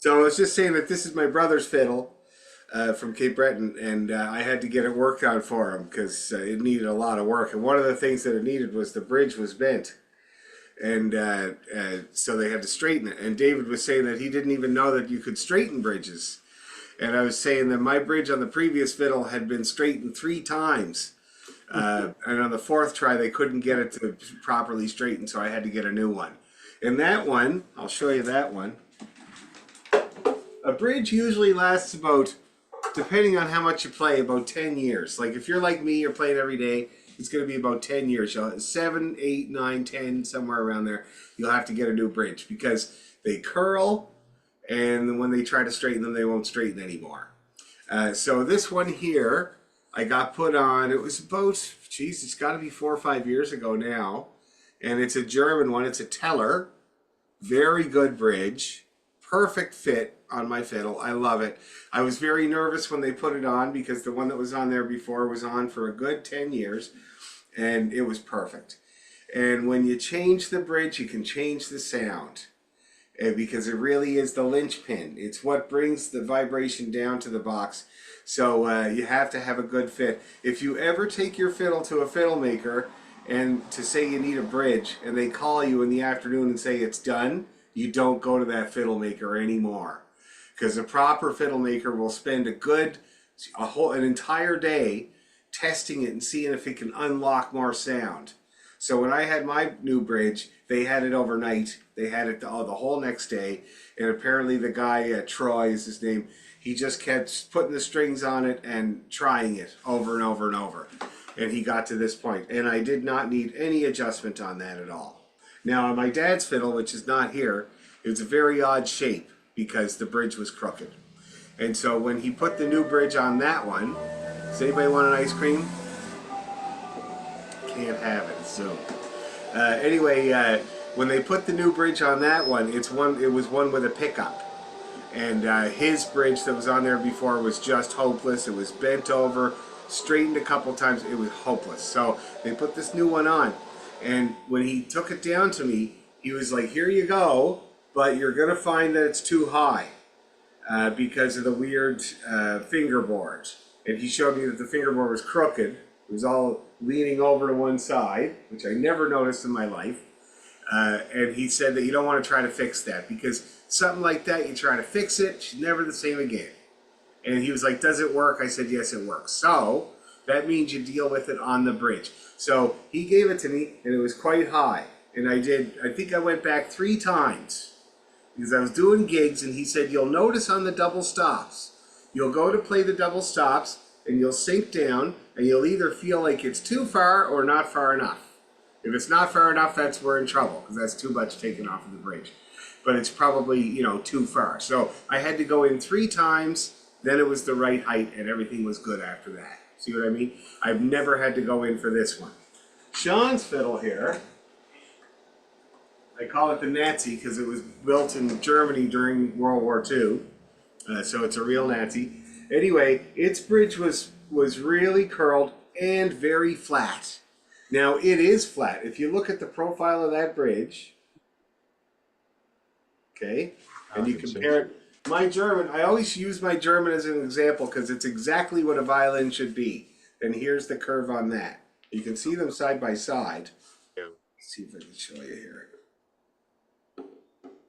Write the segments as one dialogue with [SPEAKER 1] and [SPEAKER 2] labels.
[SPEAKER 1] So I was just saying that this is my brother's fiddle from Cape Breton, and I had to get it worked on for him because it needed a lot of work. And one of the things that it needed was the bridge was bent, and so they had to straighten it. And David was saying that he didn't even know that you could straighten bridges. And I was saying that my bridge on the previous fiddle had been straightened 3 times. And on the 4th try, they couldn't get it to properly straighten, so I had to get a new one. And that one, I'll show you that one. A bridge usually lasts about, depending on how much you play, about 10 years. Like if you're like me, you're playing every day, it's going to be about 10 years. You'll 7, 8, 9, 10, somewhere around there, you'll have to get a new bridge because they curl, and when they try to straighten them, they won't straighten anymore. So this one here, I got put on, it was about, geez, it's got to be 4 or 5 years ago now. And it's a German one, it's a Teller. Very good bridge. Perfect fit on my fiddle. I love it. I was very nervous when they put it on because the one that was on there before was on for a good 10 years. And it was perfect. And when you change the bridge, you can change the sound. Because it really is the linchpin. It's what brings the vibration down to the box. So you have to have a good fit. If you ever take your fiddle to a fiddle maker and to say you need a bridge and they call you in the afternoon and say it's done, you don't go to that fiddle maker anymore. Because a proper fiddle maker will spend an entire day testing it and seeing if it can unlock more sound. So when I had my new bridge, they had it overnight. They had it the whole next day. And apparently the guy, Troy is his name, he just kept putting the strings on it and trying it over and over and over. And he got to this point. And I did not need any adjustment on that at all. Now on my dad's fiddle, which is not here, it was a very odd shape because the bridge was crooked. And so when he put the new bridge on that one, does anybody want an ice cream? Can't have it, so. Anyway, when they put the new bridge on that one, it was one with a pickup. And his bridge that was on there before was just hopeless. It was bent over, straightened a couple times. It was hopeless. So they put this new one on. And when he took it down to me, he was like, here you go, but you're going to find that it's too high because of the weird fingerboard. And he showed me that the fingerboard was crooked. It was all leaning over to one side, which I never noticed in my life. And he said that you don't want to try to fix that because something like that, you try to fix it, it's never the same again. And he was like, does it work? I said, yes, it works. So that means you deal with it on the bridge. So he gave it to me and it was quite high. And I think I went back 3 times because I was doing gigs and he said, you'll notice on the double stops, you'll go to play the double stops and you'll sink down and you'll either feel like it's too far or not far enough. If it's not far enough, we're in trouble because that's too much taken off of the bridge. But it's probably, too far. So I had to go in 3 times, then it was the right height and everything was good after that. See what I mean? I've never had to go in for this one. Sean's fiddle here, I call it the Nazi because it was built in Germany during World War II. So it's a real Nazi. Anyway, its bridge was really curled and very flat. Now it is flat. If you look at the profile of that bridge, okay, and you compare it, my German, I always use my German as an example because it's exactly what a violin should be. And here's the curve on that. You can see them side by side.
[SPEAKER 2] Yeah.
[SPEAKER 1] Let's see if I can show you here.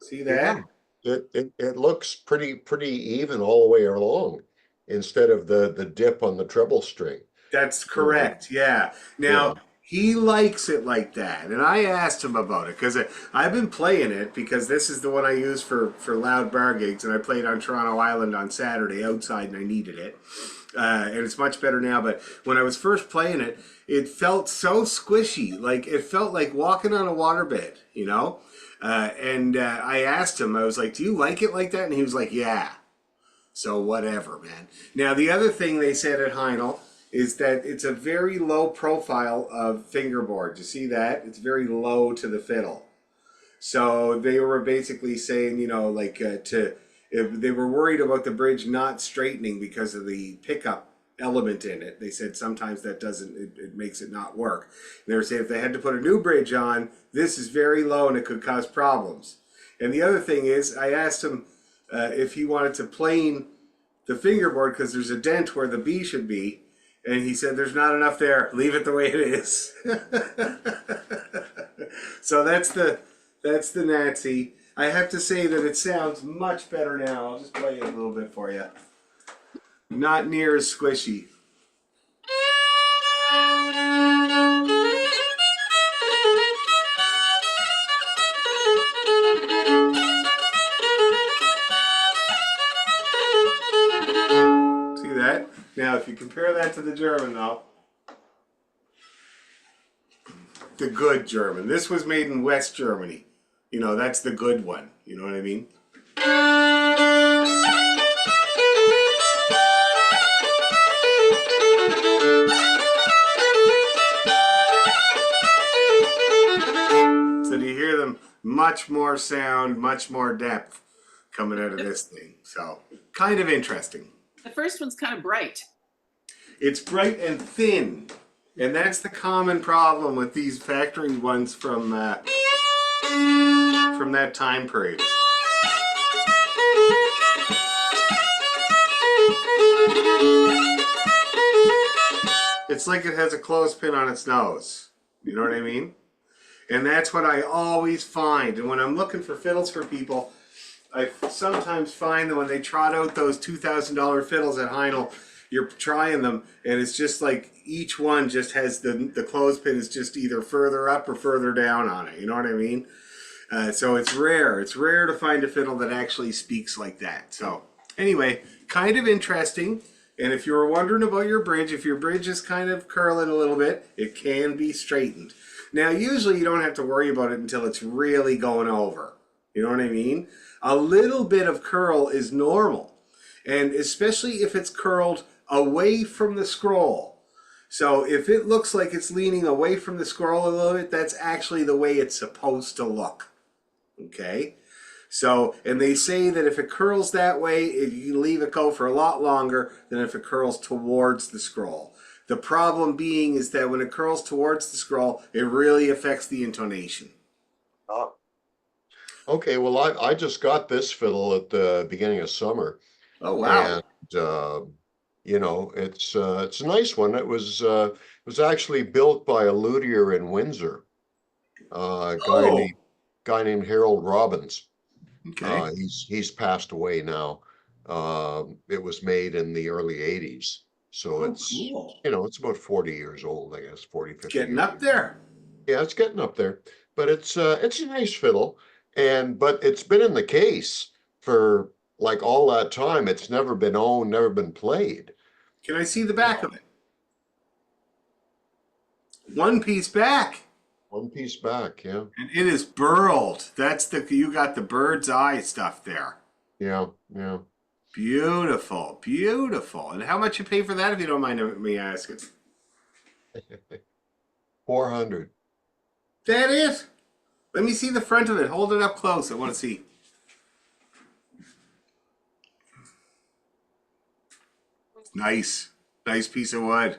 [SPEAKER 1] See that?
[SPEAKER 2] Yeah. It looks pretty even all the way along instead of the dip on the treble string.
[SPEAKER 1] That's correct. Yeah.
[SPEAKER 2] Yeah.
[SPEAKER 1] Now, he likes it like that. And I asked him about it because I've been playing it because this is the one I use for loud bar gigs. And I played on Toronto Island on Saturday outside and I needed it. And it's much better now. But when I was first playing it, it felt so squishy. Like it felt like walking on a waterbed, And I asked him, I was like, do you like it like that? And he was like, yeah. So whatever, man. Now, the other thing they said at Heinel is that it's a very low profile of fingerboard. You see that? It's very low to the fiddle. So they were basically saying, if they were worried about the bridge not straightening because of the pickup element in it. They said sometimes that it makes it not work. And they were saying if they had to put a new bridge on, this is very low and it could cause problems. And the other thing is, I asked him, if he wanted to plane the fingerboard because there's a dent where the B should be, and he said there's not enough there. Leave it the way it is. So that's the Nazi. I have to say that it sounds much better now. I'll just play it a little bit for you. Not near as squishy. See that? Now, if you compare that to the German, though, the good German. This was made in West Germany. You know, that's the good one. You know what I mean? So do you hear them? Much more sound, much more depth coming out of this thing. So, kind of interesting.
[SPEAKER 3] The first one's kind of bright.
[SPEAKER 1] It's bright and thin. And that's the common problem with these factory ones from that time period. It's like it has a clothespin on its nose. You know what I mean? And that's what I always find. And when I'm looking for fiddles for people, I sometimes find that when they trot out those $2,000 fiddles at Heinel, you're trying them, and it's just like each one just has the clothespin is just either further up or further down on it. You know what I mean? So it's rare. It's rare to find a fiddle that actually speaks like that. So anyway, kind of interesting. And if you were wondering about your bridge, if your bridge is kind of curling a little bit, it can be straightened. Now, usually you don't have to worry about it until it's really going over. You know what I mean? A little bit of curl is normal. And especially if it's curled away from the scroll. So if it looks like it's leaning away from the scroll a little bit, that's actually the way it's supposed to look. Okay? So, and they say that if it curls that way, you leave it go for a lot longer than if it curls towards the scroll. The problem being is that when it curls towards the scroll, it really affects the intonation.
[SPEAKER 2] Oh. Okay, well, I just got this fiddle at the beginning of summer,
[SPEAKER 1] Oh, wow.
[SPEAKER 2] and you know, it's a nice one. It was actually built by a luthier in Windsor, a
[SPEAKER 1] Oh,
[SPEAKER 2] guy named Harold Robbins.
[SPEAKER 1] okay.
[SPEAKER 2] He's passed away now. It was made in the early 80s. So
[SPEAKER 1] Oh,
[SPEAKER 2] it's,
[SPEAKER 1] cool.
[SPEAKER 2] you know, it's about 40 years old, I guess, 40,
[SPEAKER 1] It's
[SPEAKER 2] 50
[SPEAKER 1] getting
[SPEAKER 2] years.
[SPEAKER 1] up there.
[SPEAKER 2] Yeah, it's getting up there. But it's a nice fiddle. But it's been in the case for like all that time. It's never been owned, never been played.
[SPEAKER 1] Can I see the
[SPEAKER 2] You
[SPEAKER 1] back
[SPEAKER 2] know,
[SPEAKER 1] of it? One piece back.
[SPEAKER 2] one piece back, yeah.
[SPEAKER 1] And it is burled. That's you got the bird's eye stuff there.
[SPEAKER 2] Yeah, yeah.
[SPEAKER 1] Beautiful, beautiful. And how much you pay for that if you don't mind me asking?
[SPEAKER 2] 400.
[SPEAKER 1] That it? Let me see the front of it. Hold it up close. I want to see. Nice. Nice piece of wood.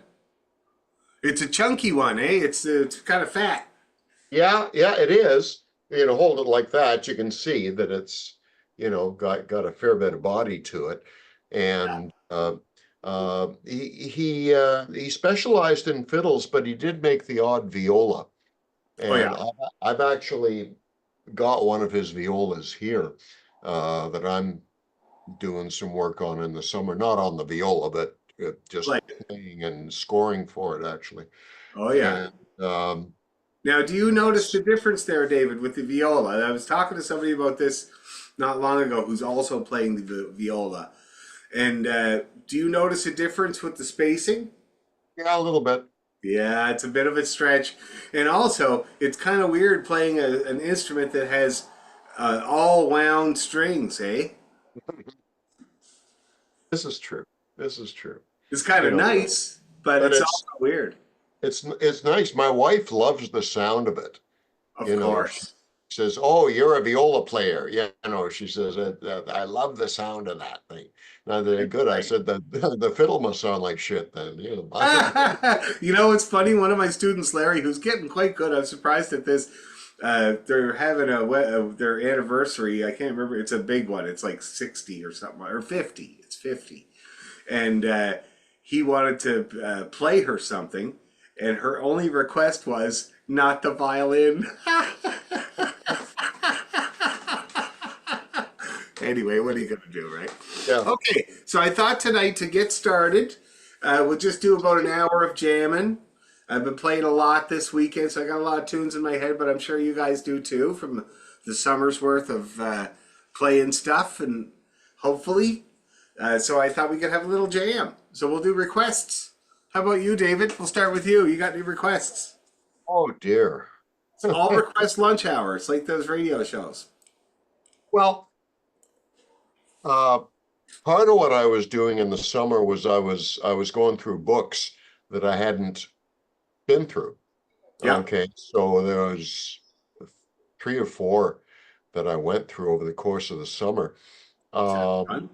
[SPEAKER 1] It's a chunky one, eh? It's kind of fat.
[SPEAKER 2] Yeah, yeah, it is. You know, hold it like that, you can see that it's, you know, got a fair bit of body to it. And he specialized in fiddles, but he did make the odd viola.
[SPEAKER 1] Oh
[SPEAKER 2] And
[SPEAKER 1] yeah.
[SPEAKER 2] I've actually got one of his violas here that I'm doing some work on in the summer. Not on the viola, but just
[SPEAKER 1] Like it.
[SPEAKER 2] playing and scoring for it actually.
[SPEAKER 1] Oh yeah.
[SPEAKER 2] And
[SPEAKER 1] Now, do you notice the
[SPEAKER 2] it's
[SPEAKER 1] difference there, David, with the viola? I was talking to somebody about this not long ago who's also playing the viola. And do you notice a difference with the spacing?
[SPEAKER 2] yeah, a little bit.
[SPEAKER 1] Yeah, it's a bit of a stretch. And also, it's kind of weird playing an instrument that has all wound strings, eh?
[SPEAKER 2] This is true. This is true.
[SPEAKER 1] It's kind
[SPEAKER 2] You
[SPEAKER 1] of
[SPEAKER 2] know,
[SPEAKER 1] nice, but
[SPEAKER 2] but
[SPEAKER 1] it's also weird.
[SPEAKER 2] it's nice. My wife loves the sound of it.
[SPEAKER 1] Of
[SPEAKER 2] You know, she
[SPEAKER 1] course.
[SPEAKER 2] says, "Oh, you're a viola player." Yeah, you know, she says, "I love the sound of that thing." Now, they're
[SPEAKER 1] That's
[SPEAKER 2] good. I
[SPEAKER 1] great.
[SPEAKER 2] said, the fiddle must sound like shit then. You know,
[SPEAKER 1] You know, it's funny. One of my students, Larry, who's getting quite good, I'm surprised at this. They're having their anniversary. I can't remember. It's a big one. It's like 60 or something, or 50. It's 50, and he wanted to play her something, and her only request was not the violin. Anyway, what are you gonna do, right?
[SPEAKER 2] Yeah.
[SPEAKER 1] Okay, so I thought tonight to get started, we'll just do about an hour of jamming. I've been playing a lot this weekend, so I got a lot of tunes in my head, but I'm sure you guys do too, from the summer's worth of playing stuff, and hopefully. So I thought we could have a little jam. So we'll do requests. How about you, David? We'll start with you. You got any requests?
[SPEAKER 2] Oh dear.
[SPEAKER 1] It's all request lunch hour. It's like those radio shows.
[SPEAKER 2] Well, uh, part of what I was doing in the summer was I was going through books that I hadn't been through.
[SPEAKER 1] Yeah.
[SPEAKER 2] Okay, so there was three or four that I went through over the course of the summer.
[SPEAKER 1] Sounds
[SPEAKER 2] Um,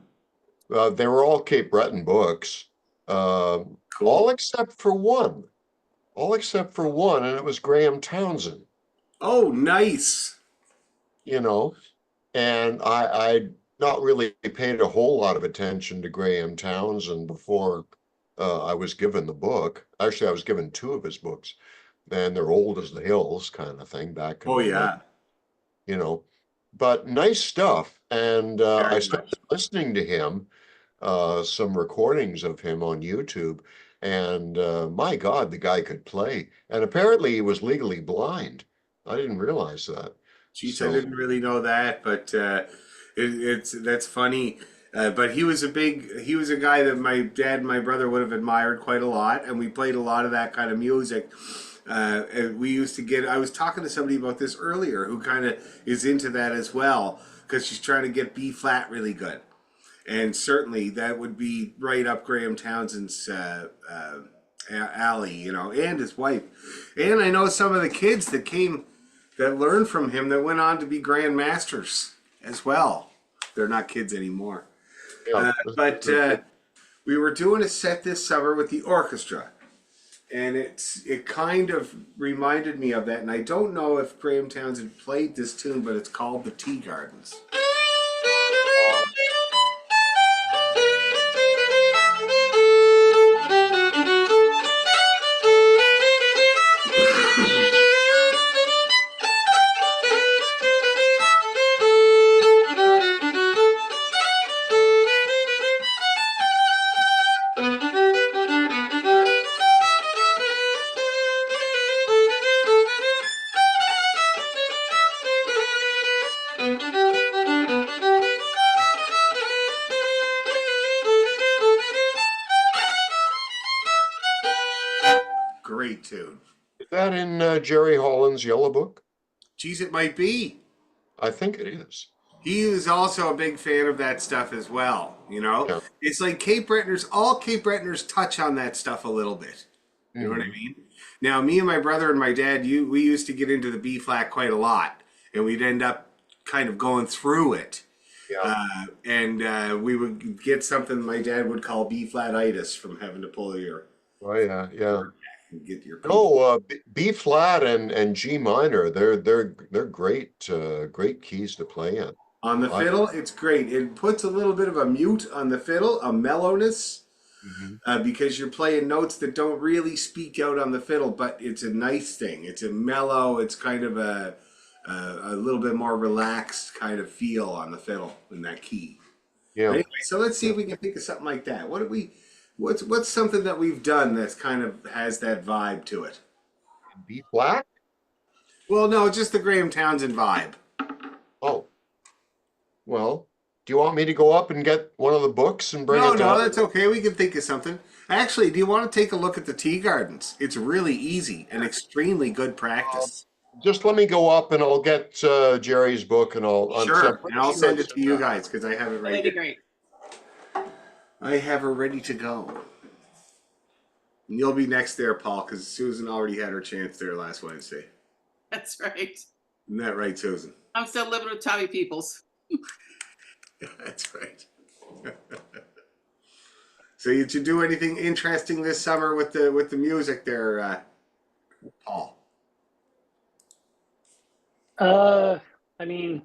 [SPEAKER 1] fun.
[SPEAKER 2] they were all Cape Breton books, um, all
[SPEAKER 1] Cool.
[SPEAKER 2] except for one. All except for one, and it was Graham Townsend.
[SPEAKER 1] Oh, nice.
[SPEAKER 2] You know, and I not really paid a whole lot of attention to Graham Townsend before I was given the book. Actually, I was given two of his books, and they're old as the hills, kind of thing, back
[SPEAKER 1] Oh,
[SPEAKER 2] in the night,
[SPEAKER 1] yeah.
[SPEAKER 2] you know. But nice stuff, and I
[SPEAKER 1] Very
[SPEAKER 2] started
[SPEAKER 1] much.
[SPEAKER 2] listening to him, some recordings of him on YouTube, and my God, the guy could play, and apparently he was legally blind. I didn't realize that.
[SPEAKER 1] Jeez, I
[SPEAKER 2] So.
[SPEAKER 1] didn't really know that, but it's that's funny. But he was a guy that my dad and my brother would have admired quite a lot, and we played a lot of that kind of music. And we used to get. I was talking to somebody about this earlier, who kind of is into that as well, because she's trying to get B flat really good, and certainly that would be right up Graham Townsend's alley, and his wife. And I know some of the kids that learned from him that went on to be grandmasters as well. They're not kids anymore.
[SPEAKER 2] Yeah,
[SPEAKER 1] But we were doing a set this summer with the orchestra, and it kind of reminded me of that. And I don't know if Graham Townsend played this tune, but it's called the Tea Gardens. Great tune.
[SPEAKER 2] is that in Jerry Holland's Yellow Book?
[SPEAKER 1] Geez, it might be.
[SPEAKER 2] I think it is.
[SPEAKER 1] He is also a big fan of that stuff as well.
[SPEAKER 2] Yeah.
[SPEAKER 1] It's like Cape Bretoners. All Cape Bretoners touch on that stuff a little bit. You know what I
[SPEAKER 2] Mhm.
[SPEAKER 1] mean? Now, me and my brother and my dad, we used to get into the B flat quite a lot, and we'd end up kind of going through it.
[SPEAKER 2] Yeah.
[SPEAKER 1] And we would get something my dad would call B flat itis from having to pull your
[SPEAKER 2] Oh yeah, yeah.
[SPEAKER 1] and get your P.
[SPEAKER 2] No, B flat and G minor, they're great great keys to play in.
[SPEAKER 1] On the
[SPEAKER 2] I
[SPEAKER 1] fiddle, it's great. It puts a little bit of a mute on the fiddle, a mellowness,
[SPEAKER 2] Mhm.
[SPEAKER 1] because you're playing notes that don't really speak out on the fiddle, but it's a nice thing. It's a mellow. It's kind of a little bit more relaxed kind of feel on the fiddle in that key.
[SPEAKER 2] Yeah.
[SPEAKER 1] Anyway, so let's see
[SPEAKER 2] Yeah.
[SPEAKER 1] if we can think of something like that. What's something that we've done that's kind of has that vibe to it?
[SPEAKER 2] B flat?
[SPEAKER 1] Well, no, just the Graham Townsend vibe.
[SPEAKER 2] Oh, well, do you want me to go up and get one of the books and bring
[SPEAKER 1] No,
[SPEAKER 2] it
[SPEAKER 1] no,
[SPEAKER 2] down?
[SPEAKER 1] that's okay. We can think of something. Actually, do you want to take a look at the tea gardens? It's really easy and extremely good
[SPEAKER 2] Um,
[SPEAKER 1] practice.
[SPEAKER 2] just let me go up and I'll get Jerry's book and I'm
[SPEAKER 1] Sure,
[SPEAKER 2] pretty
[SPEAKER 1] and I'll
[SPEAKER 2] sure
[SPEAKER 1] send
[SPEAKER 2] it's
[SPEAKER 1] it
[SPEAKER 2] in
[SPEAKER 1] to you
[SPEAKER 2] there.
[SPEAKER 1] guys because I have it right
[SPEAKER 3] That'd be
[SPEAKER 1] here.
[SPEAKER 3] great.
[SPEAKER 1] I have her ready to go. And you'll be next there, Paul, because Susan already had her chance there last Wednesday.
[SPEAKER 3] That's right.
[SPEAKER 1] Isn't that right, Susan?
[SPEAKER 3] I'm still living with Tommy Peoples.
[SPEAKER 1] That's right. So did you do anything interesting this summer with the music there, Paul?
[SPEAKER 4] Uh, I mean,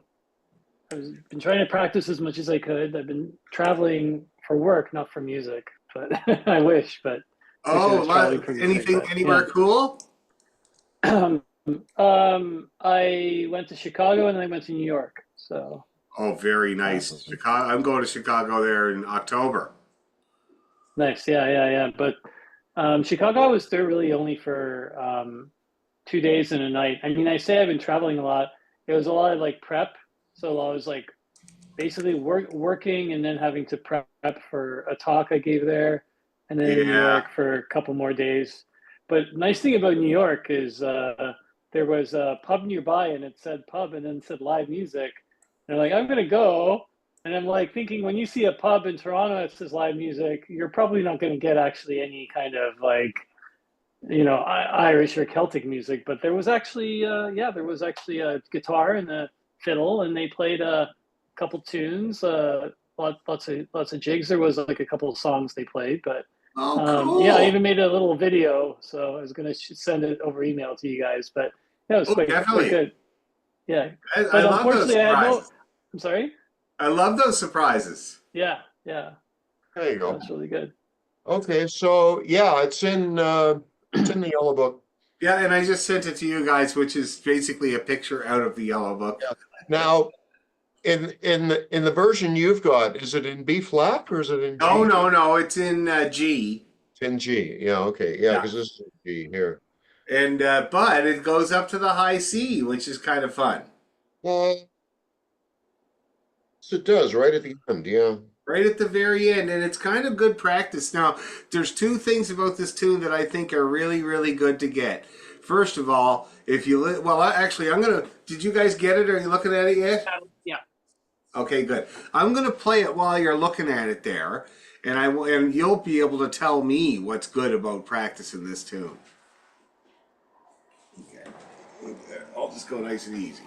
[SPEAKER 4] been trying to practice as much as I could. I've been traveling for work, not for music, but I wish, but wish I
[SPEAKER 1] Oh,
[SPEAKER 4] was traveling for music,
[SPEAKER 1] anything
[SPEAKER 4] but yeah.
[SPEAKER 1] anywhere cool?
[SPEAKER 4] I went to Chicago and then I went to New York. So,
[SPEAKER 1] Oh, very nice.
[SPEAKER 4] um,
[SPEAKER 1] Chicago. I'm going to Chicago there in October.
[SPEAKER 4] nice. Yeah, yeah, yeah. But Chicago, I was there really only for 2 days and a night. I mean, I say I've been traveling a lot. It was a lot of like prep. So I was like basically working and then having to prep for a talk I gave there, and then in New
[SPEAKER 1] Yeah.
[SPEAKER 4] York for a couple more days. But nice thing about New York is there was a pub nearby, and it said pub, and then it said live music. And they're like, I'm gonna go, and I'm like thinking, when you see a pub in Toronto that says live music, you're probably not going to get actually any kind of like Irish or Celtic music. But there was actually yeah, there was actually a guitar and a fiddle, and they played a couple tunes, lots of jigs. There was like a couple of songs they played, but
[SPEAKER 1] Oh,
[SPEAKER 4] yeah, I
[SPEAKER 1] cool.
[SPEAKER 4] even made a little video, so I was gonna send it over email to you guys. But yeah, it was
[SPEAKER 1] Oh,
[SPEAKER 4] quite
[SPEAKER 1] definitely.
[SPEAKER 4] good. Yeah,
[SPEAKER 1] I
[SPEAKER 4] but
[SPEAKER 1] love those
[SPEAKER 4] unfortunately, I had no.
[SPEAKER 1] surprises.
[SPEAKER 4] I'm sorry.
[SPEAKER 1] I love those surprises.
[SPEAKER 4] Yeah, yeah,
[SPEAKER 2] There you
[SPEAKER 4] that
[SPEAKER 2] go.
[SPEAKER 4] was really good.
[SPEAKER 2] Okay, so yeah, it's in the yellow book.
[SPEAKER 1] Yeah, and I just sent it to you guys, which is basically a picture out of the yellow book.
[SPEAKER 2] Yeah. Now, in the version you've got, is it in B flat or is it in
[SPEAKER 1] No,
[SPEAKER 2] G?
[SPEAKER 1] no, no. It's in G.
[SPEAKER 2] It's in G. Yeah, okay. Yeah,
[SPEAKER 1] Yeah,
[SPEAKER 2] because this is G here.
[SPEAKER 1] and but it goes up to the high C, which is kind of fun.
[SPEAKER 2] Well, so it does right at the end. Yeah.
[SPEAKER 1] Right at the very end, and it's kind of good practice. Now, there's two things about this tune that I think are really, really good to get. First of all, if you well, actually, I'm gonna. Did you guys get it? Are you looking at it yet?
[SPEAKER 3] Yeah.
[SPEAKER 1] Okay, good. I'm gonna play it while you're looking at it there, and and you'll be able to tell me what's good about practicing this tune. Okay, I'll just go nice and easy.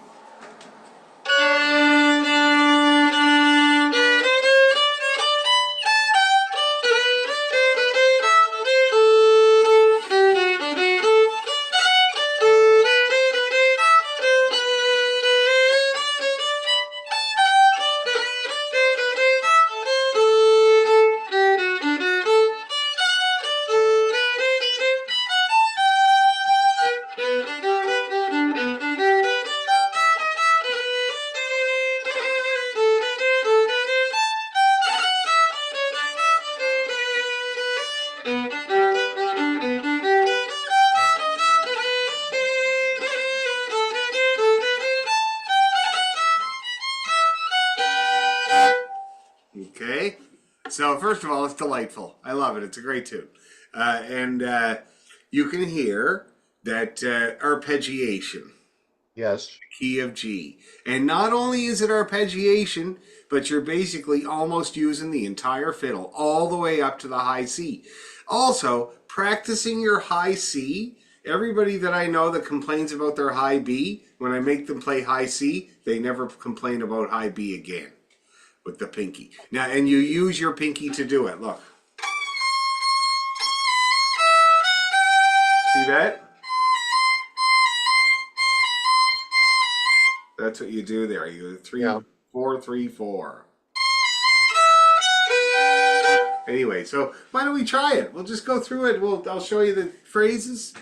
[SPEAKER 1] Okay. So first of all, it's delightful. I love it. It's a great tune, and you can hear that arpeggiation,
[SPEAKER 2] Yes.
[SPEAKER 1] key of G, and not only is it arpeggiation, but you're basically almost using the entire fiddle all the way up to the high C. Also, practicing your high C. Everybody that I know that complains about their high B, when I make them play high C, they never complain about high B again with the pinky. Now, and you use your pinky to do it. Look. See that? That's what you do there. You three,
[SPEAKER 2] Yeah.
[SPEAKER 1] 4, 3, 4. Anyway, so why don't we try it? We'll just go through it. I'll show you the phrases,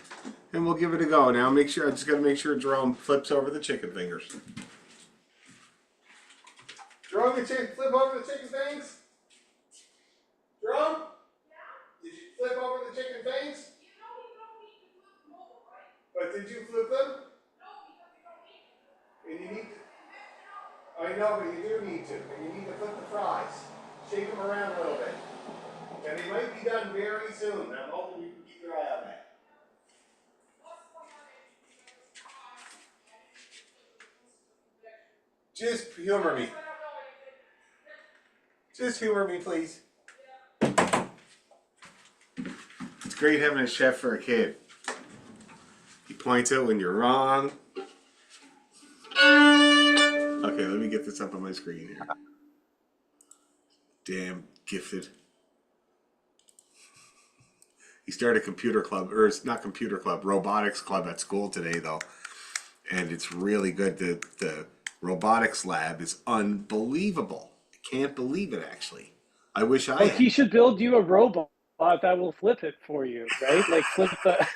[SPEAKER 1] and we'll give it a go. Now, make sure I just got to make sure Jerome flips over the chicken fingers. Jerome, flip over the chicken fingers. Jerome, did you flip over the chicken fingers? But did you flip them? And you need to, I know, but you do need to. And you need to flip the fries. Shake them around a little bit. And they might be done very soon. I'm hoping you can keep your eye on that. Just humor me. Just humor me, please. It's great having a chef for a kid. He points out when you're wrong. Okay, let me get this up on my screen here. Damn gifted. He started a computer club, or it's not computer club, robotics club at school today, though. and it's really good. The robotics lab is unbelievable. I can't believe it, actually. I wish I
[SPEAKER 4] Well,
[SPEAKER 1] had.
[SPEAKER 4] he should build you a robot that will flip it for you, right? Like flip the.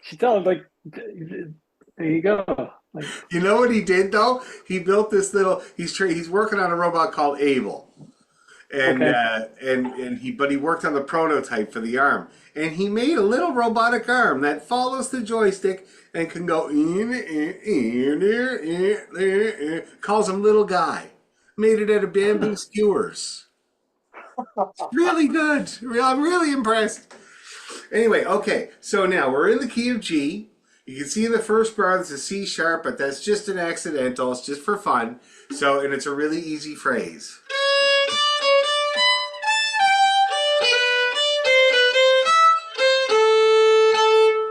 [SPEAKER 4] She tell him like, there you go. Like,
[SPEAKER 1] You know what he did though? He built this little. He's working on a robot called Abel, and
[SPEAKER 4] okay,
[SPEAKER 1] he worked on the prototype for the arm, and he made a little robotic arm that follows the joystick and can go calls him little guy. Made it out of bamboo skewers. It's really good. I'm really impressed. Anyway, okay, so now we're in the key of G. You can see in the first bar there's a C sharp, but that's just an accidental. It's just for fun. So, and it's a really easy phrase.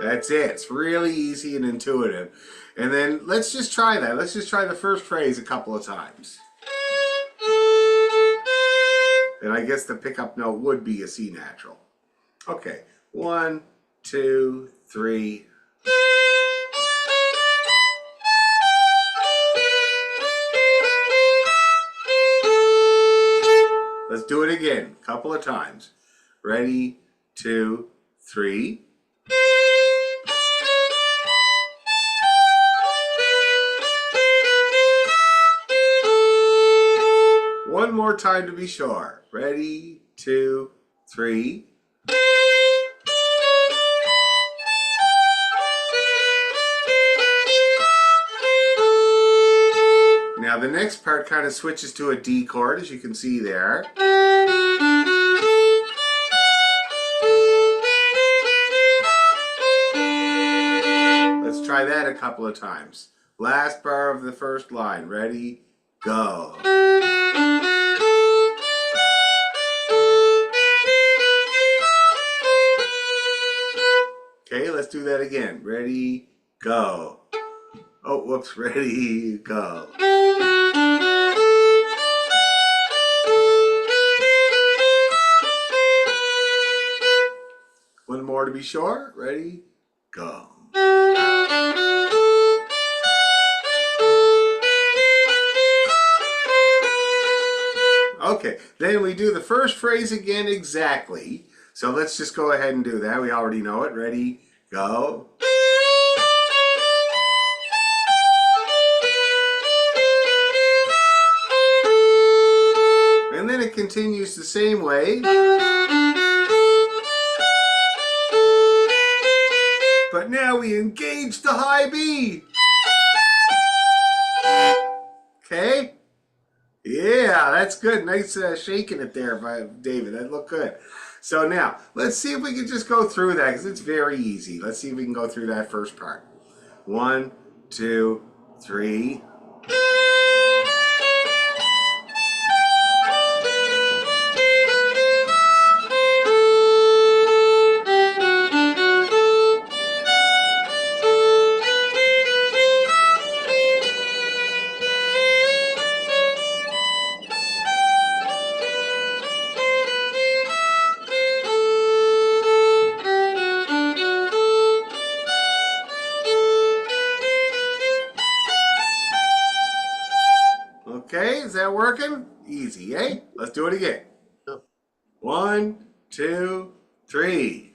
[SPEAKER 1] That's it. It's really easy and intuitive. And then let's just try that. Let's just try the first phrase a couple of times. And I guess the pickup note would be a C natural. Okay, 1, 2, 3. Let's do it again, a couple of times. Ready, 2, 3. One more time to be sure. Ready, 2, 3. Now the next part kind of switches to a D chord, as you can see there. Let's try that a couple of times. Last bar of the first line. Ready, go. Okay, let's do that again. Ready, go. Oh, whoops. Ready, go. One more to be sure. Ready, go. Okay, then we do the first phrase again exactly. So let's just go ahead and do that. We already know it. Ready, go. And then it continues the same way. But now we engage the high B. Okay? Yeah, that's good. Nice shaking it there by David. That looked good. So now, let's see if we can just go through that because it's very easy. Let's see if we can go through that first part. 1, 2, 3. Okay, is that working? Easy, eh? Let's do it again.
[SPEAKER 2] Yep.
[SPEAKER 1] 1, 2, 3.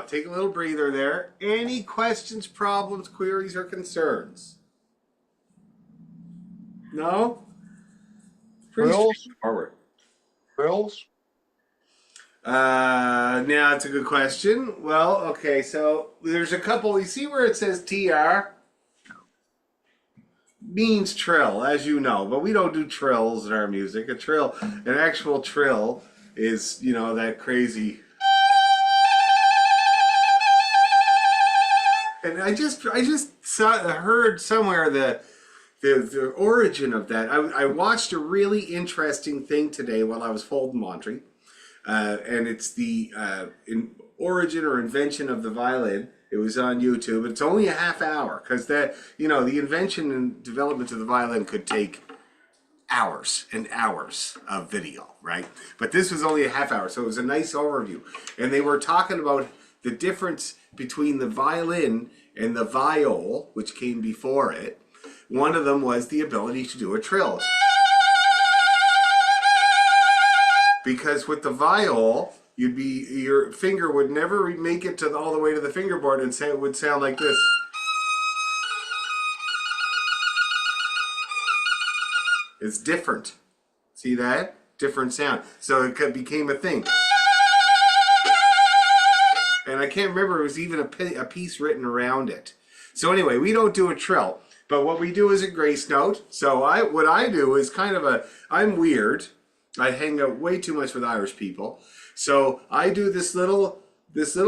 [SPEAKER 1] take a little breather there. Any questions, problems, queries, or concerns? No? Pretty
[SPEAKER 2] Thrills?
[SPEAKER 1] straightforward.
[SPEAKER 2] Thrills?
[SPEAKER 1] Now it's a good question. Well, okay, so there's a couple. You see where it says TR? Means trill, as you know, but we don't do trills in our music. An actual trill is, you know, that crazy. And I just heard somewhere the origin of that. I watched a really interesting thing today while I was folding laundry. And it's the origin or invention of the violin. It was on YouTube. It's only a half hour because the invention and development of the violin could take hours and hours of video, right? But this was only a half hour, so it was a nice overview. And they were talking about the difference between the violin and the viol, which came before it. One of them was the ability to do a trill. Because with the viol, your finger would never make it to all the way to the fingerboard, and it would sound like this. It's different. See that? Different sound. So it became a thing. And I can't remember, it was even a piece written around it. So anyway, we don't do a trill, but what we do is a grace note. So what I do is I'm weird. I hang out way too much with Irish people. So I do this little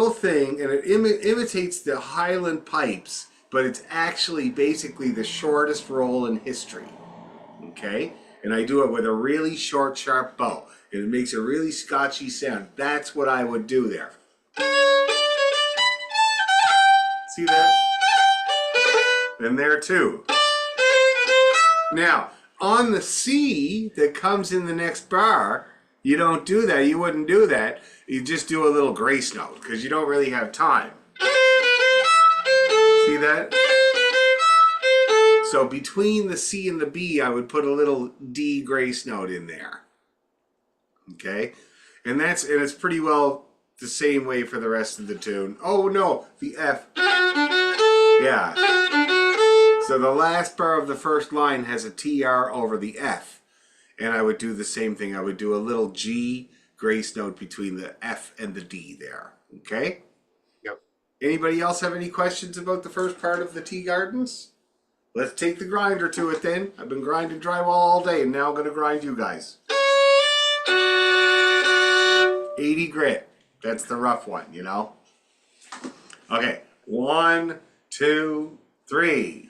[SPEAKER 1] thing, and it imitates the Highland pipes, but it's actually basically the shortest roll in history. Okay? And I do it with a really short, sharp bow. And it makes a really Scotchy sound. That's what I would do there. See that? And there too. Now, on the C that comes in the next bar, you don't do that. You wouldn't do that. You just do a little grace note because you don't really have time. See that? So between the C and the B, I would put a little D grace note in there. Okay? And it's pretty well the same way for the rest of the tune. Oh no, the F. Yeah. So the last bar of the first line has a TR over the F. And I would do the same thing. I would do a little G grace note between the F and the D there. Okay?
[SPEAKER 2] Yep.
[SPEAKER 1] Anybody else have any questions about the first part of the Tea Gardens? Let's take the grinder to it then. I've been grinding drywall all day, and now I'm going to grind you guys. 80 grit. That's the rough one, you know? Okay. 1, 2, 3.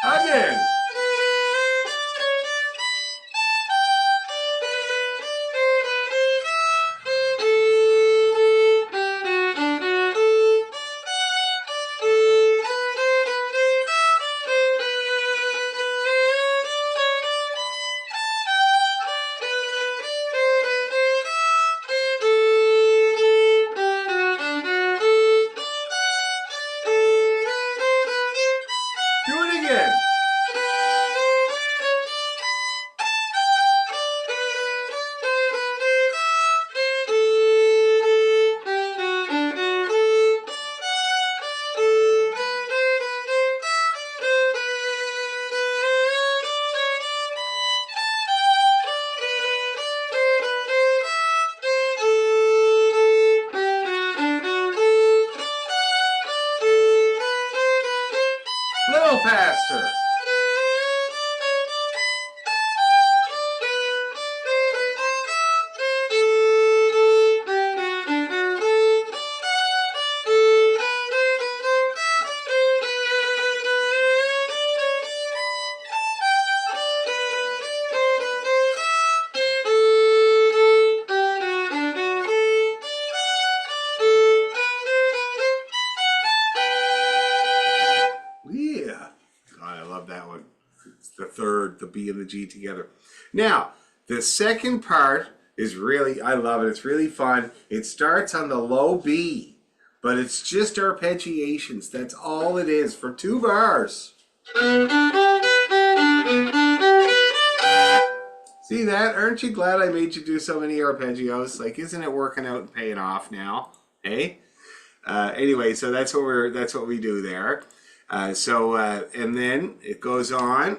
[SPEAKER 1] Again. It's the third, the B and the G together. Now, the second part is really, I love it. It's really fun. It starts on the low B, but it's just arpeggiations. That's all it is for 2 bars. See that? Aren't you glad I made you do so many arpeggios? Like, isn't it working out and paying off now? Hey. Anyway, so that's what we do there. And then it goes on.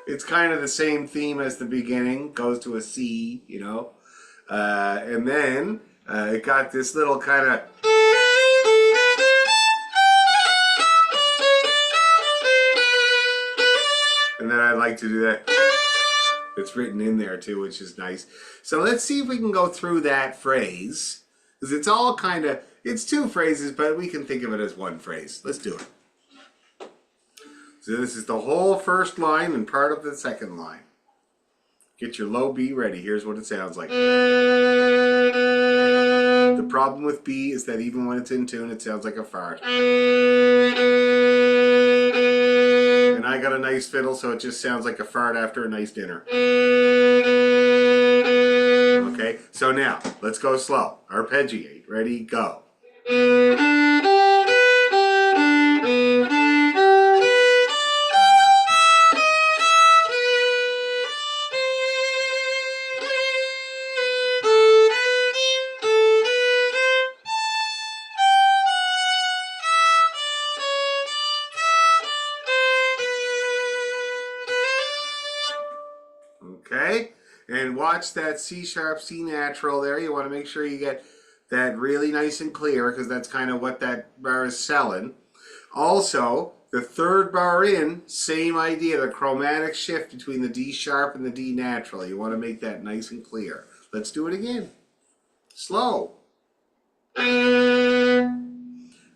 [SPEAKER 1] It's kind of the same theme as the beginning. Goes to a C, you know, and then it got this little kind of. And then I'd like to do that. It's written in there too, which is nice. So let's see if we can go through that phrase. Because it's all kind of, it's 2 phrases, but we can think of it as 1 phrase. Let's do it. So this is the whole first line and part of the second line. Get your low B ready. Here's what it sounds like. The problem with B is that even when it's in tune, it sounds like a fart. And I got a nice fiddle, so it just sounds like a fart after a nice dinner. Okay, so now, let's go slow. Arpeggiate. Ready, go. Okay, and watch that C sharp, C natural there. You want to make sure you get that really nice and clear because that's kind of what that bar is selling. Also, the third bar in, same idea, the chromatic shift between the D sharp and the D natural. You want to make that nice and clear. Let's do it again. Slow.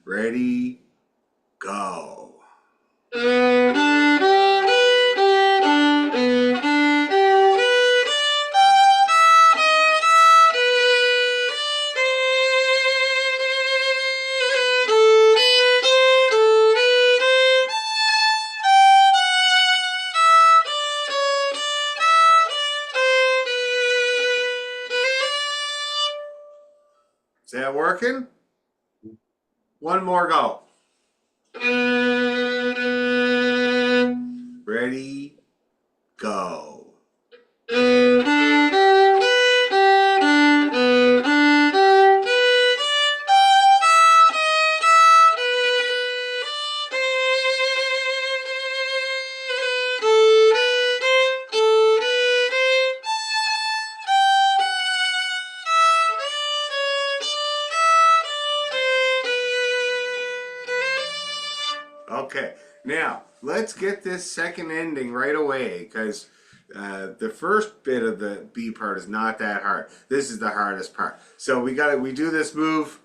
[SPEAKER 1] Ready, go. Is that working? 1 more go. Ready, go. Okay, now let's get this second ending right away because the first bit of the B part is not that hard. This is the hardest part. So we do this move.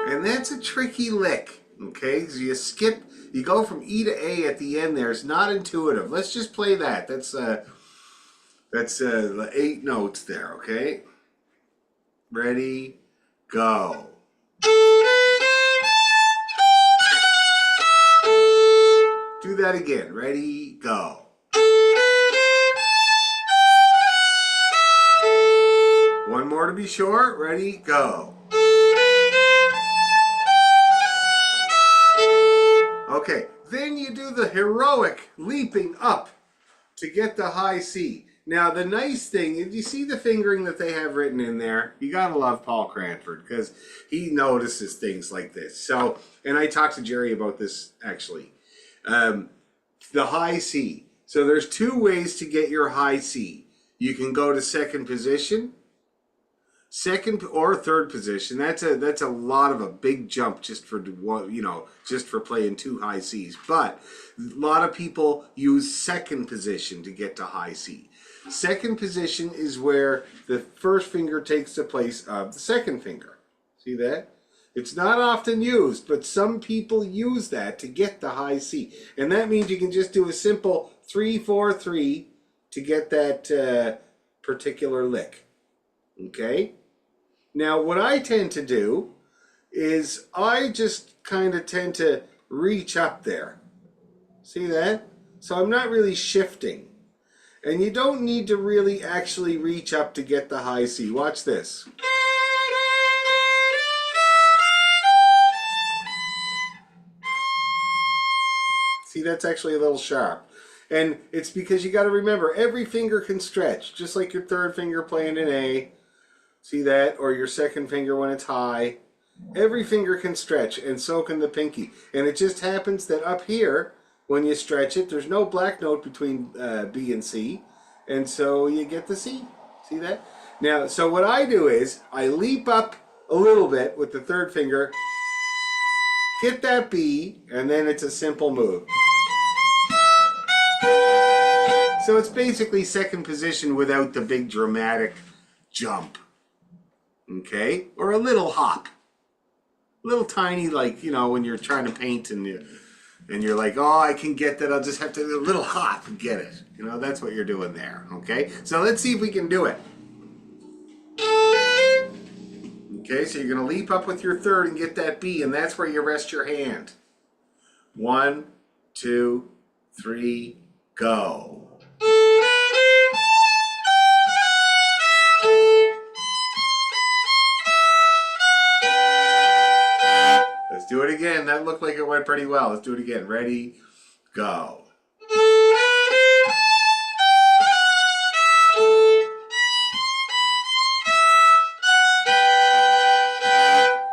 [SPEAKER 1] And that's a tricky lick, okay? Because you go from E to A at the end there. It's not intuitive. Let's just play that. That's 8 notes there, okay? Ready, go. Do that again. Ready, go. One more to be sure. Ready, go. Okay, then you do the heroic leaping up to get the high C. Now the nice thing is, you see the fingering that they have written in there? You gotta love Paul Cranford because he notices things like this. So, and I talked to Jerry about this actually. The high C. So there's 2 ways to get your high C. You can go to second position, second or third position. That's a lot of a big jump just for just for playing 2 high Cs. But a lot of people use second position to get to high C. Second position is where the first finger takes the place of the second finger. See that? It's not often used, but some people use that to get the high C. And that means you can just do a simple 3-4-3 to get that particular lick. Okay? Now, what I tend to do is I just kind of tend to reach up there. See that? So I'm not really shifting. And you don't need to really actually reach up to get the high C. Watch this. See, that's actually a little sharp. And it's because you got to remember, every finger can stretch, just like your third finger playing an A. See that? Or your second finger when it's high. Every finger can stretch, and so can the pinky. And it just happens that up here, when you stretch it, there's no black note between B and C. And so you get the C. See that? Now, so what I do is, I leap up a little bit with the third finger, hit that B, and then it's a simple move. So it's basically second position without the big dramatic jump. Okay? Or a little hop. A little tiny, like, you know, when you're trying to paint and you're like, oh, I can get that. I'll just have to do a little hop and get it. You know, that's what you're doing there. Okay? So let's see if we can do it. Okay, so you're going to leap up with your third and get that B, and that's where you rest your hand. 1, 2, 3, go. Let's do it again. That looked like it went pretty well. Let's do it again. Ready, go.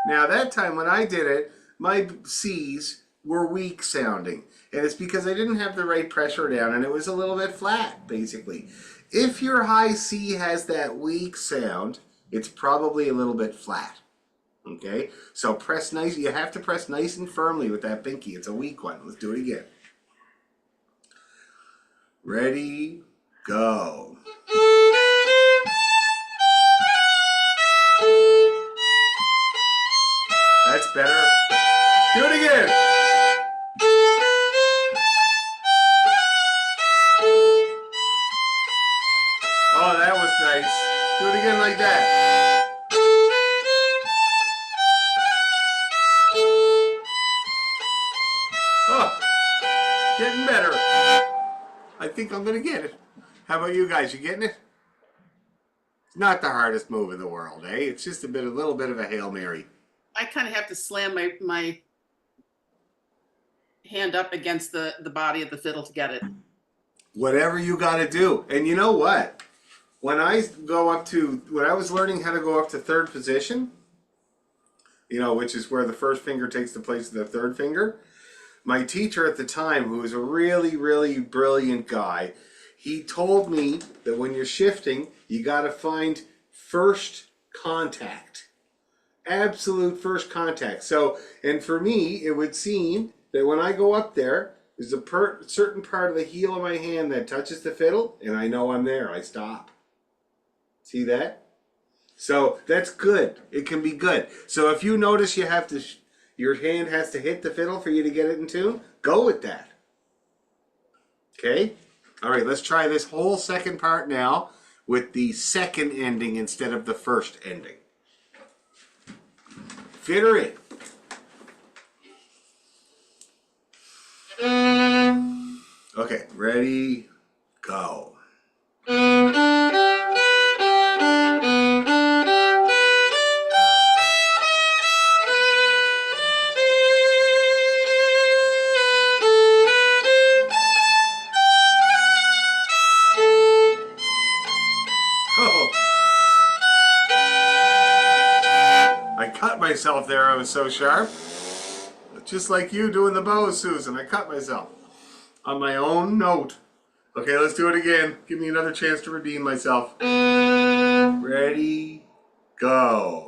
[SPEAKER 1] Now that time when I did it, my C's were weak sounding. And it's because I didn't have the right pressure down and it was a little bit flat, basically. If your high C has that weak sound, it's probably a little bit flat. Okay? So press nice. You have to press nice and firmly with that pinky. It's a weak one. Let's do it again. Ready, go. That's better. Do it again. Oh, that was nice. Do it again like that. Oh, getting better. I think I'm going to get it. How about you guys? You getting it? It's not the hardest move in the world, eh? It's just a little bit of a Hail Mary.
[SPEAKER 3] I kind of have to slam my hand up against the body of the fiddle to get it.
[SPEAKER 1] Whatever you got to do. And you know what? When I was learning how to go up to third position, you know, which is where the first finger takes the place of the third finger, my teacher at the time, who was a really, really brilliant guy, he told me that when you're shifting, you got to find first contact. Absolute first contact. So, and for me, it would seem that when I go up there, there's a certain part of the heel of my hand that touches the fiddle, and I know I'm there. I stop. See that? So that's good. It can be good. So if you notice you have to, your hand has to hit the fiddle for you to get it in tune, go with that. Okay? All right, let's try this whole second part now with the second ending instead of the first ending. Fit her in. Okay, ready, go. Oh. I cut myself there, I was so sharp. Just like you doing the bow, Susan. I cut myself on my own note. Okay, let's do it again. Give me another chance to redeem myself. Ready, go.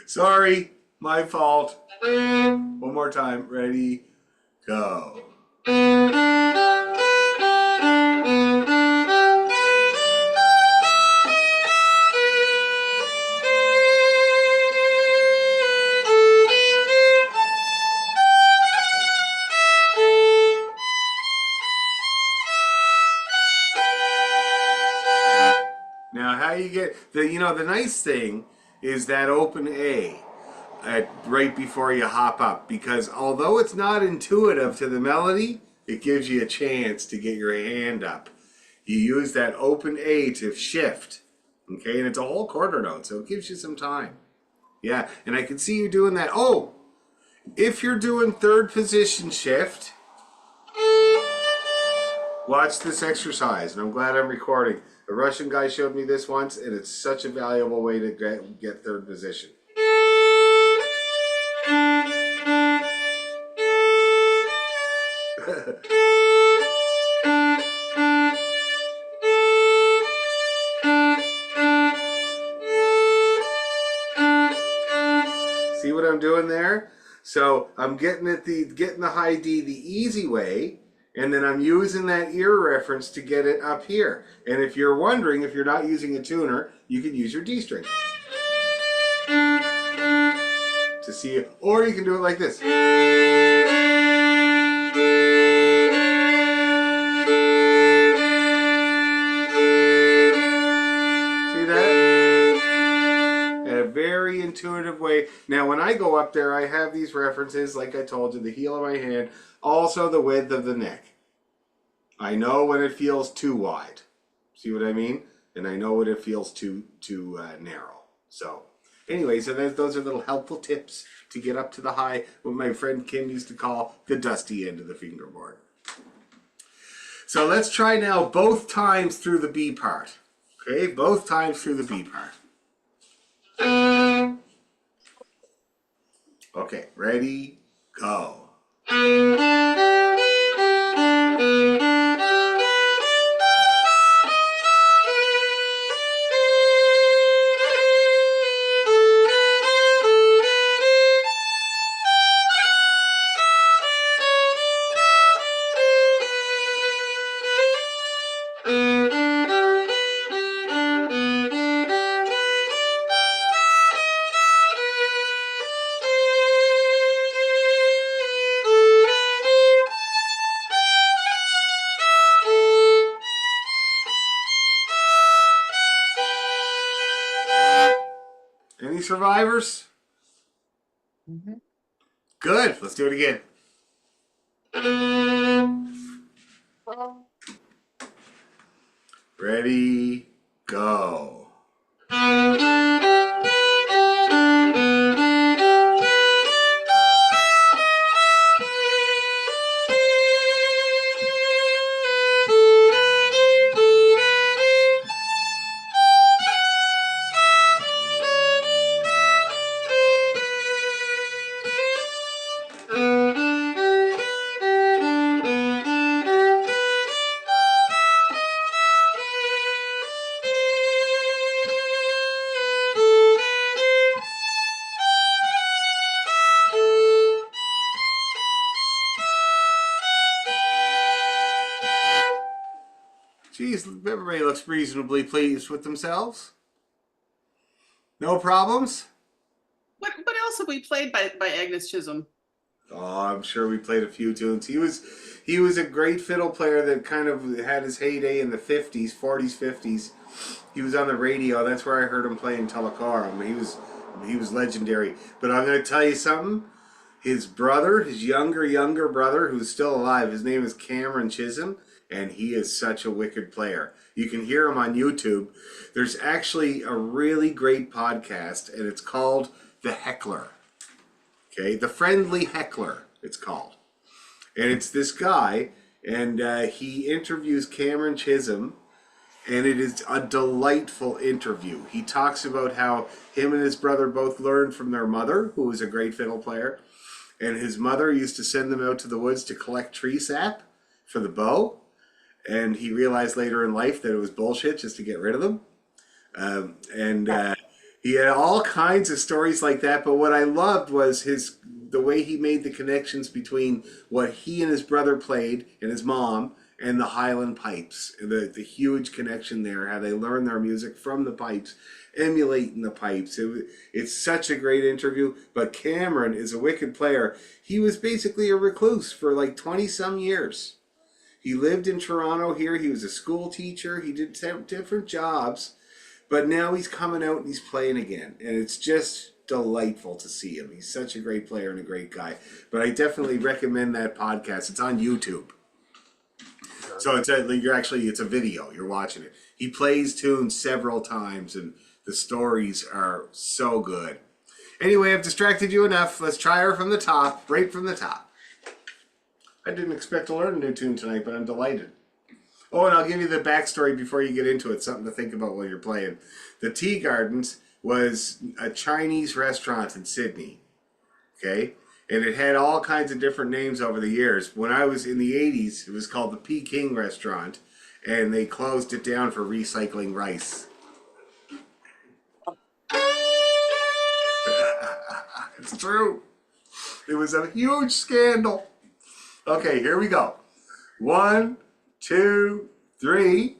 [SPEAKER 1] Sorry, my fault. One more time. Ready, go. how you get the the nice thing is that open A right before you hop up, because although it's not intuitive to the melody, it gives you a chance to get your hand up. You use that open A to shift, okay, and it's a whole quarter note, so it gives you some time. Yeah, and I can see you doing that. Oh, if you're doing third position shift, watch this exercise, and I'm glad I'm recording. A Russian guy showed me this once, and it's such a valuable way to get third position. See what I'm doing there? So I'm getting the high D the easy way, and then I'm using that ear reference to get it up here. And if you're wondering, if you're not using a tuner, you can use your D string to see it, or you can do it like this. See that? In a very intuitive way. Now, when I go up there, I have these references, like I told you, the heel of my hand, also the width of the neck. I know when it feels too wide. See what I mean? And I know when it feels too narrow. So, anyway, so those are little helpful tips to get up to the high, what my friend Kim used to call the dusty end of the fingerboard. So let's try now both times through the B part. Okay, both times through the B part. Okay, ready, go. Any survivors?
[SPEAKER 2] Mm-hmm.
[SPEAKER 1] Good. Let's do it again. Ready, go. Geez, everybody looks reasonably pleased with themselves. No problems?
[SPEAKER 3] What else have we played by Agnes Chisholm?
[SPEAKER 1] Oh, I'm sure we played a few tunes. He was a great fiddle player that kind of had his heyday in the 50s, 40s, 50s. He was on the radio. That's where I heard him playing Telecarum. He was legendary. But I'm going to tell you something. His brother, his younger brother, who's still alive, his name is Cameron Chisholm, and he is such a wicked player. You can hear him on YouTube. There's actually a really great podcast, and it's called The Heckler. Okay, The Friendly Heckler, it's called. And it's this guy, and he interviews Cameron Chisholm, and it is a delightful interview. He talks about how him and his brother both learned from their mother, who was a great fiddle player, and his mother used to send them out to the woods to collect tree sap for the bow, and he realized later in life that it was bullshit just to get rid of them. He had all kinds of stories like that, but what I loved was the way he made the connections between what he and his brother played and his mom and the Highland pipes, and the huge connection there, how they learn their music from the pipes, emulating the pipes. It's such a great interview, but Cameron is a wicked player. He was basically a recluse for like 20 some years. He lived in Toronto here. He was a school teacher. He did different jobs. But now he's coming out and he's playing again, and it's just delightful to see him. He's such a great player and a great guy. But I definitely recommend that podcast. It's on YouTube. So it's a video. You're watching it. He plays tunes several times, and the stories are so good. Anyway, I've distracted you enough. Let's try her from the top, right from the top. I didn't expect to learn a new tune tonight, but I'm delighted. Oh, and I'll give you the backstory before you get into it. Something to think about while you're playing. The Tea Gardens was a Chinese restaurant in Sydney. Okay? And it had all kinds of different names over the years. When I was in the 80s, it was called the Peking Restaurant, and they closed it down for recycling rice. It's true. It was a huge scandal. Okay, here we go. 1, 2, 3.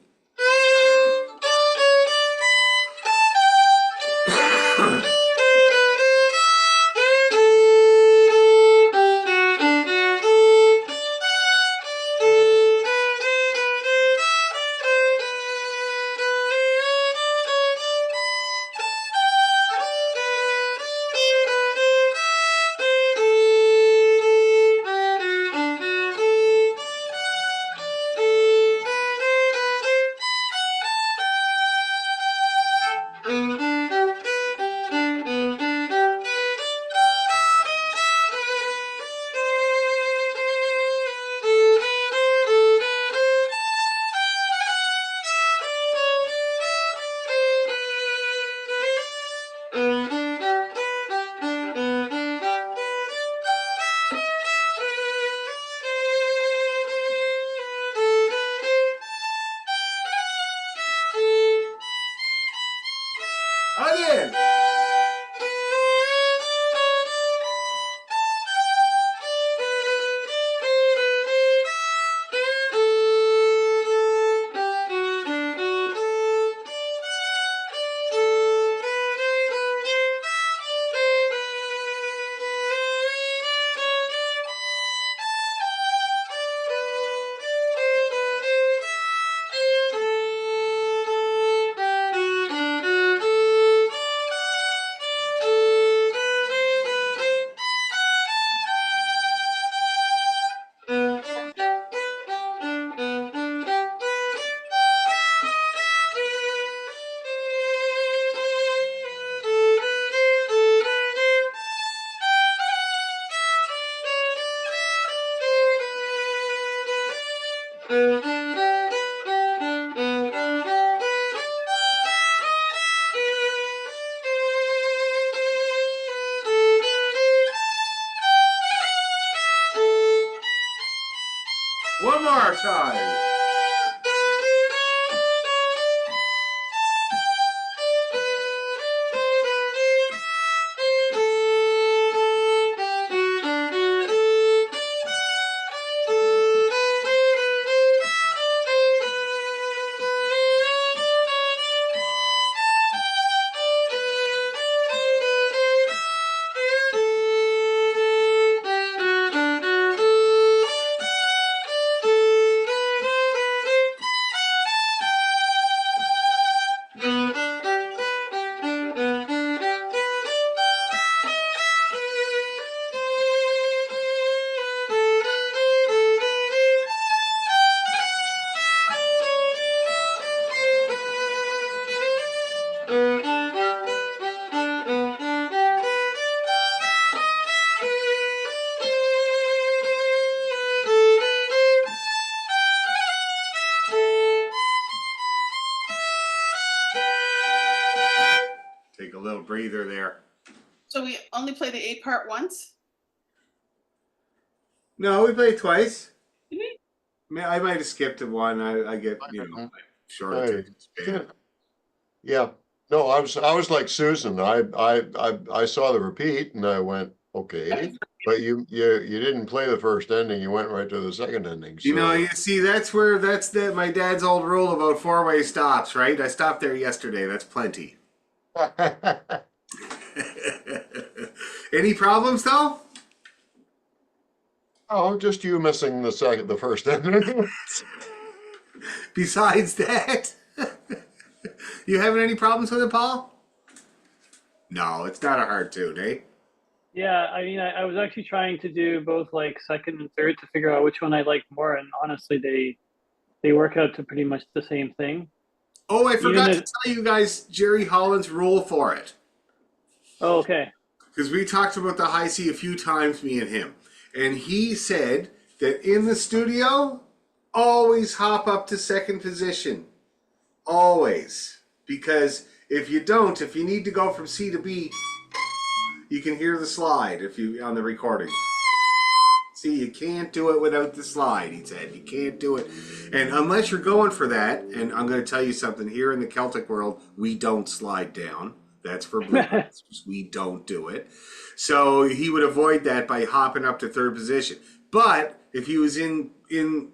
[SPEAKER 1] Again. One more time. Take a little breather there.
[SPEAKER 3] So we only play the A part once?
[SPEAKER 1] No, we played twice.
[SPEAKER 3] Did we?
[SPEAKER 1] I might have skipped one. I get, short attention span.
[SPEAKER 2] Yeah. No, I was like Susan. I saw the repeat and I went, okay. But you didn't play the first ending. You went right to the second ending. So.
[SPEAKER 1] You see, that's my dad's old rule about four-way stops, right? I stopped there yesterday. That's plenty. Any problems though?
[SPEAKER 2] Oh, just you missing the first ending.
[SPEAKER 1] Besides that, You having any problems with it, Paul? No, it's not a hard tune, eh?
[SPEAKER 4] Yeah, I mean, I was actually trying to do both like second and third to figure out which one I like more, and honestly, they work out to pretty much the same thing.
[SPEAKER 1] Oh, I
[SPEAKER 4] Even
[SPEAKER 1] forgot to
[SPEAKER 4] if,
[SPEAKER 1] tell you guys Jerry Holland's rule for it.
[SPEAKER 4] oh, okay,
[SPEAKER 1] Because we talked about the high C a few times, me and him. And he said that in the studio, always hop up to second position. Always. Because if you don't, if you need to go from C to B, you can hear the slide if you on the recording. See, you can't do it without the slide, he said. You can't do it. And unless you're going for that, and I'm going to tell you something, here in the Celtic world, we don't slide down. That's for bluegrass. We don't do it. So he would avoid that by hopping up to third position. But if he was playing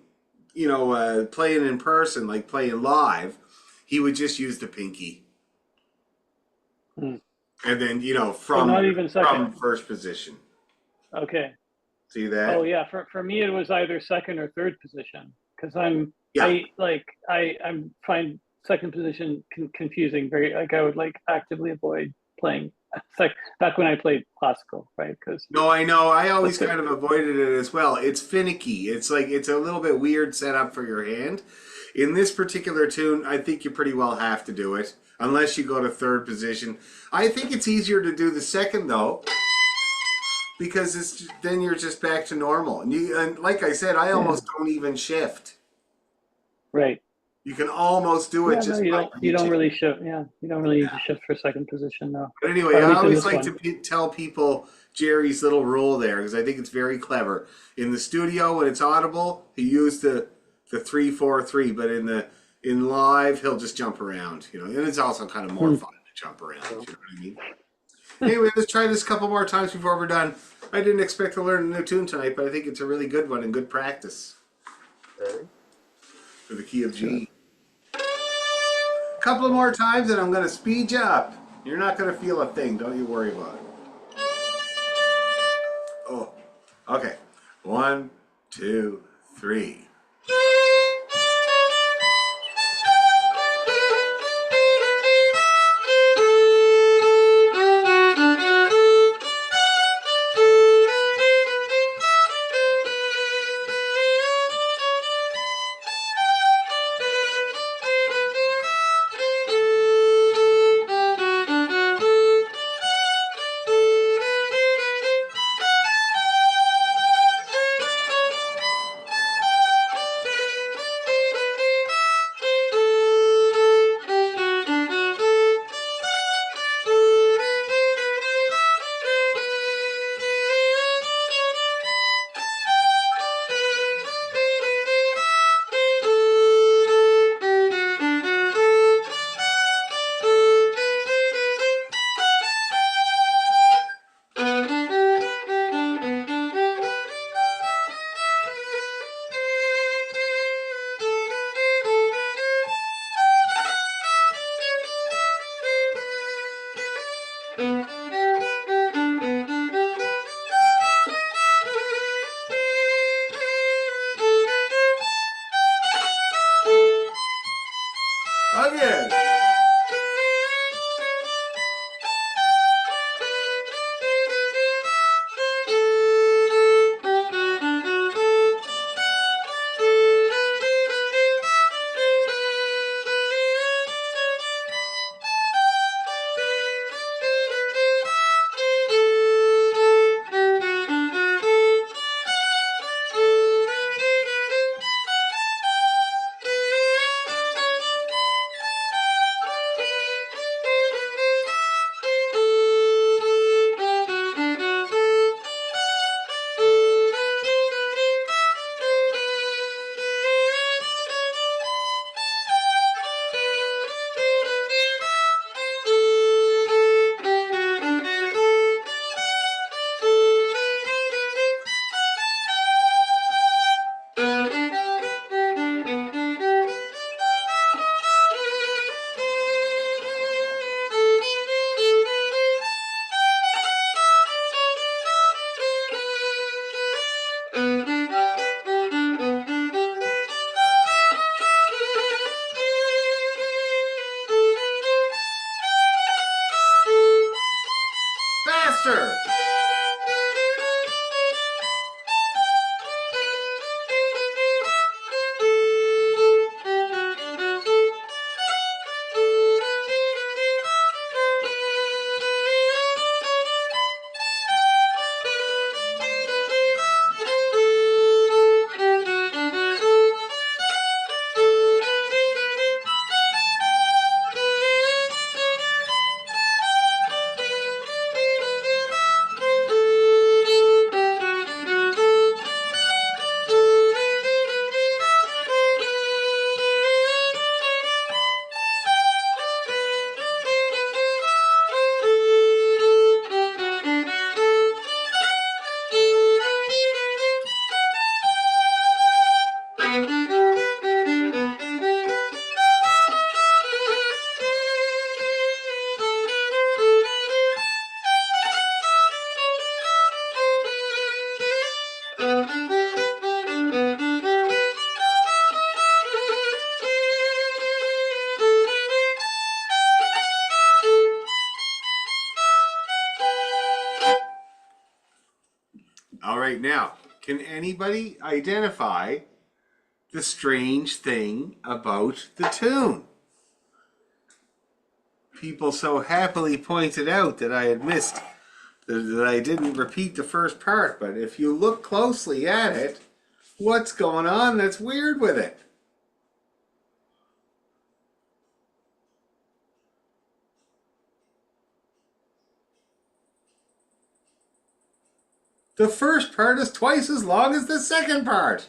[SPEAKER 1] in person, like playing live, he would just use the pinky.
[SPEAKER 4] Hmm.
[SPEAKER 1] And then,
[SPEAKER 4] so
[SPEAKER 1] from
[SPEAKER 4] not even second.
[SPEAKER 1] first position.
[SPEAKER 4] Okay.
[SPEAKER 1] See that?
[SPEAKER 4] Oh yeah, for me it was either second or third position because I'm
[SPEAKER 1] Yeah.
[SPEAKER 4] I'm find second position confusing. Very like I would like actively avoid playing back when I played classical, right? Because
[SPEAKER 1] No, I know. I always
[SPEAKER 4] That's it.
[SPEAKER 1] kind of avoided it as well. It's finicky. It's like it's a little bit weird setup for your hand. In this particular tune, I think you pretty well have to do it unless you go to third position. I think it's easier to do the second though because then you're just back to normal. And like I said, I almost don't even shift.
[SPEAKER 4] right.
[SPEAKER 1] You can almost do it
[SPEAKER 4] Yeah, no,
[SPEAKER 1] just
[SPEAKER 4] you
[SPEAKER 1] by
[SPEAKER 4] don't
[SPEAKER 1] reaching.
[SPEAKER 4] really shift. Yeah, you don't really need
[SPEAKER 1] Yeah.
[SPEAKER 4] to shift for second position, no.
[SPEAKER 1] But anyway,
[SPEAKER 4] Or at
[SPEAKER 1] I
[SPEAKER 4] least in
[SPEAKER 1] always
[SPEAKER 4] this
[SPEAKER 1] like
[SPEAKER 4] one.
[SPEAKER 1] to tell people Jerry's little rule there because I think it's very clever. In the studio, when it's audible, he used the 3-4-3, but in live, he'll just jump around. And it's also kind of more fun to jump around. You know what I mean? Anyway, let's try this a couple more times before we're done. I didn't expect to learn a new tune tonight, but I think it's a really good one and good practice
[SPEAKER 2] Okay.
[SPEAKER 1] for the key of G. A couple of more times, and I'm going to speed you up. You're not going to feel a thing. Don't you worry about it. Oh, okay. 1, 2, 3. Again. faster. All right, now, can anybody identify the strange thing about the tune? People so happily pointed out that I had missed, that I didn't repeat the first part, but if you look closely at it, what's going on that's weird with it? The first part is twice as long as the second part.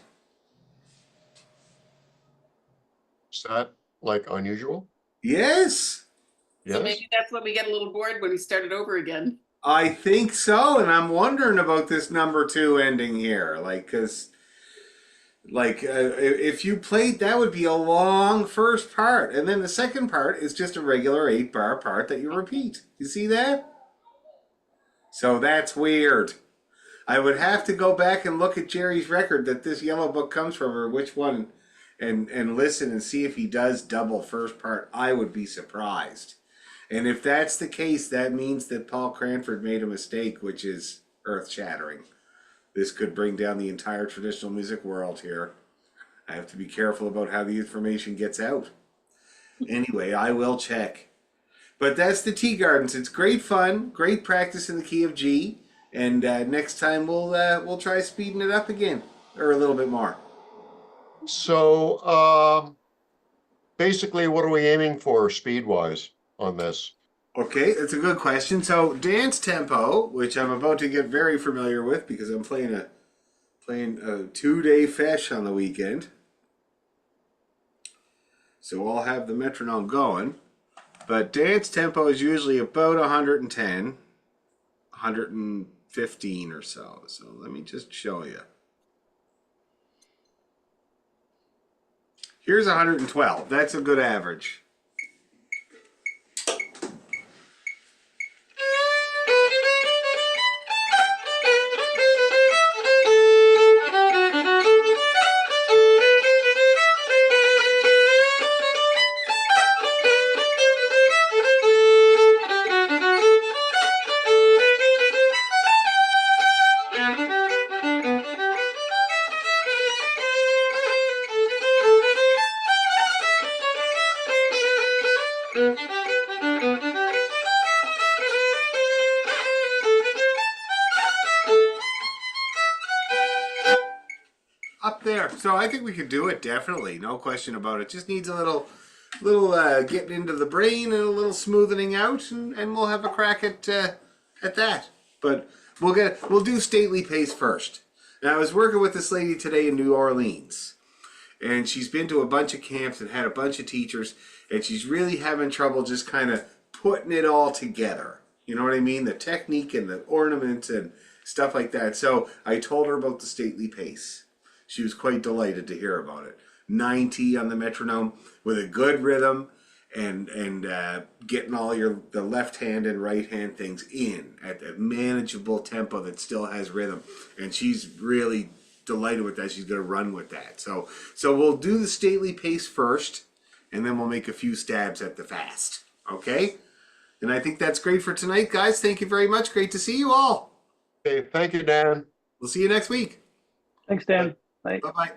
[SPEAKER 2] Is that like unusual?
[SPEAKER 1] Yes,
[SPEAKER 3] So
[SPEAKER 2] Yes.
[SPEAKER 3] maybe that's when we get a little bored when we start it over again.
[SPEAKER 1] I think so, and I'm wondering about this number 2 ending here, if you played, that would be a long first part, and then the second part is just a regular 8-bar part that you repeat. You see that? So that's weird. I would have to go back and look at Jerry's record that this yellow book comes from, or which one, and listen and see if he does double first part. I would be surprised. And if that's the case, that means that Paul Cranford made a mistake, which is earth-shattering. This could bring down the entire traditional music world here. I have to be careful about how the information gets out. Anyway, I will check. But that's the Tea Gardens. It's great fun, great practice in the key of G. And next time we'll try speeding it up again, or a little bit more.
[SPEAKER 2] So basically, what are we aiming for speed-wise on this?
[SPEAKER 1] Okay, that's a good question. So dance tempo, which I'm about to get very familiar with because I'm playing a 2-day fesh on the weekend. So I'll have the metronome going. But dance tempo is usually about 110, 115 or so. So let me just show you. Here's 112. That's a good average. Up there. So I think we could do it, definitely. No question about it. Just needs a little getting into the brain and a little smoothing out, and we'll have a crack at that. But we'll do stately pace first. Now I was working with this lady today in New Orleans, and she's been to a bunch of camps and had a bunch of teachers, and she's really having trouble just kind of putting it all together. You know what I mean? The technique and the ornaments and stuff like that. So I told her about the stately pace. She was quite delighted to hear about it. 90 on the metronome with a good rhythm, and getting all the left hand and right hand things in at a manageable tempo that still has rhythm. And she's really delighted with that. She's going to run with that. So we'll do the stately pace first, and then we'll make a few stabs at the fast. Okay? And I think that's great for tonight, guys. Thank you very much. Great to see you all.
[SPEAKER 2] Okay, thank you, Dan.
[SPEAKER 1] We'll see you next week.
[SPEAKER 4] Thanks, Dan. Bye.
[SPEAKER 1] Bye bye.